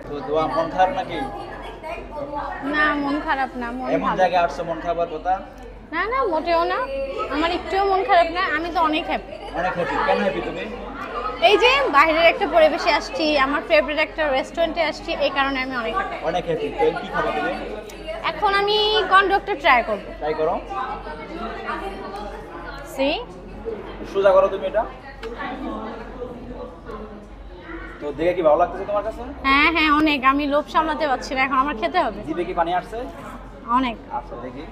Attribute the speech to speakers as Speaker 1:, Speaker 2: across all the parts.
Speaker 1: তো দোয়া মন খারাপ নাকি?
Speaker 2: না মন খারাপ না, মন
Speaker 1: এমন
Speaker 2: ভালো।
Speaker 1: জায়গায় আসছো মন খারাপের কথা?
Speaker 2: না না মোটেও না, আমার একটুও মন খারাপ না, আমি তো অনেক হ্যাপি।
Speaker 1: অনেক হ্যাপি। কেন হ্যাপি তুমি?
Speaker 2: এই যে বাইরের একটা পরিবেশে আসছি, আমার ফেভারিট একটা রেস্টুরেন্টে আসছি, এই কারণে আমি অনেক হ্যাপি।
Speaker 1: অনেক হ্যাপি। তো কি খাবে তুমি?
Speaker 2: এখন আমি কন্ডক্টর ট্রাই করব।
Speaker 1: ট্রাই করো।
Speaker 2: সি
Speaker 1: সোজা করো তুমি এটা। তো দেখে কি ভালো লাগতেছে তোমার কাছে?
Speaker 2: হ্যাঁ হ্যাঁ অনেক, আমি লোভ সামলাতে পারছি না, এখন আমার খেতে হবে।
Speaker 1: জিভে কি পানি আসছে?
Speaker 2: অনেক।
Speaker 1: আচ্ছা দেখি।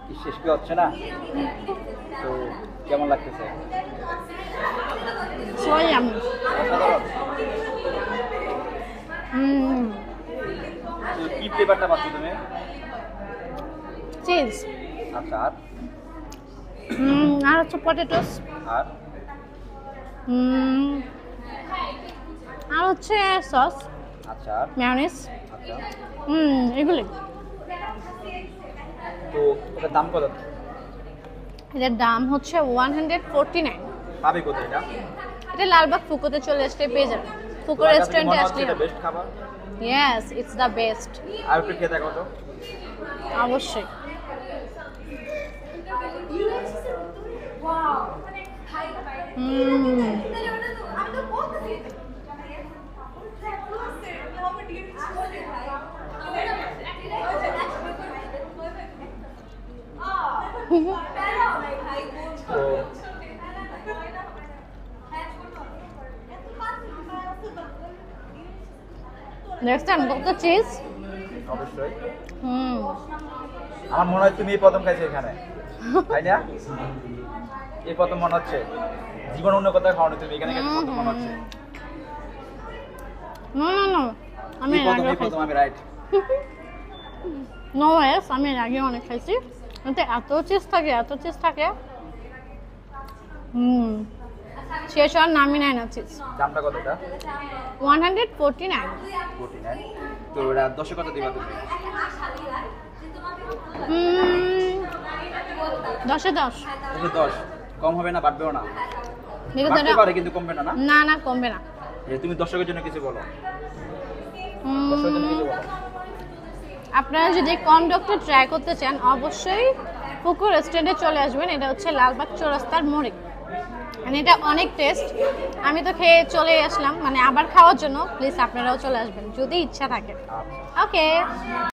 Speaker 1: কি শেষ কি হচ্ছে না? তো কেমন লাগতেছে?
Speaker 2: সরি আমি
Speaker 1: অসাধারণ। তো কি ফ্লেভারটা পাচ্ছ তুমি?
Speaker 2: চিজ,
Speaker 1: আচ্ছা আর
Speaker 2: আর হচ্ছে পটেটোস,
Speaker 1: আর
Speaker 2: আর হচ্ছে সস,
Speaker 1: আচ্ছা আর
Speaker 2: মেয়োনিজ,
Speaker 1: আচ্ছা।
Speaker 2: এগুলি।
Speaker 1: তো এটার দাম কত?
Speaker 2: এটার দাম হচ্ছে 149।
Speaker 1: পাবে কোথায় এটা?
Speaker 2: এটা লালবাগ ফুকোতে চলে আসলে পেয়ে যাবেন, ফুকো রেস্টুরেন্টে আসলে।
Speaker 1: এটা বেস্ট খাবার।
Speaker 2: Yes, it's the best.
Speaker 1: আর একটু খেয়ে দেখো তো।
Speaker 2: অবশ্যই।
Speaker 1: তো
Speaker 2: নেক্সট টাইম কত চিজ।
Speaker 1: অবশ্যই। আমার মনে হয় তুমি এই প্রথম খাইছো এখানে, তাই না? এই প্রথম মনে হচ্ছে। জীবন অন্য কোথাও খাওনি তুমি, এখানে খাইছো প্রথম মনে হচ্ছে।
Speaker 2: নো নো নো, আমি
Speaker 1: এই
Speaker 2: এর
Speaker 1: প্রথম
Speaker 2: আগেও
Speaker 1: এই প্রথম
Speaker 2: খাইছি।
Speaker 1: আমি রাইট।
Speaker 2: নো ওয়েস, আমি এর আগেও অনেক খাইছি। এতে এত চিজ থাকে, এত চিজ থাকে। শেষ হওয়ার নামই নেয় না চিজ।
Speaker 1: দামটা কত এটা?
Speaker 2: 149।
Speaker 1: 49। তো এটা 10 কত দিবা তুমি?
Speaker 2: 10-এ 10।
Speaker 1: 10 কম হবে না, বাড়বেও না? বাড়তে পারে কিন্তু কমবে না, না?
Speaker 2: না না, কমবে না।
Speaker 1: তুমি দর্শকের জন্য কিছু বলো। দর্শকের জন্য কিছু বলো।
Speaker 2: আপনারা যদি কন্ডক্টর ট্রাই করতে চান অবশ্যই ফুকো রেস্টুরেন্টে চলে আসবেন। এটা হচ্ছে লালবাগ চৌরাস্তার মোড়ে। মানে এটা অনেক টেস্ট, আমি তো খেয়ে চলে আসলাম, মানে আবার খাওয়ার জন্য। প্লিজ আপনারাও চলে আসবেন যদি ইচ্ছা থাকে। ওকে।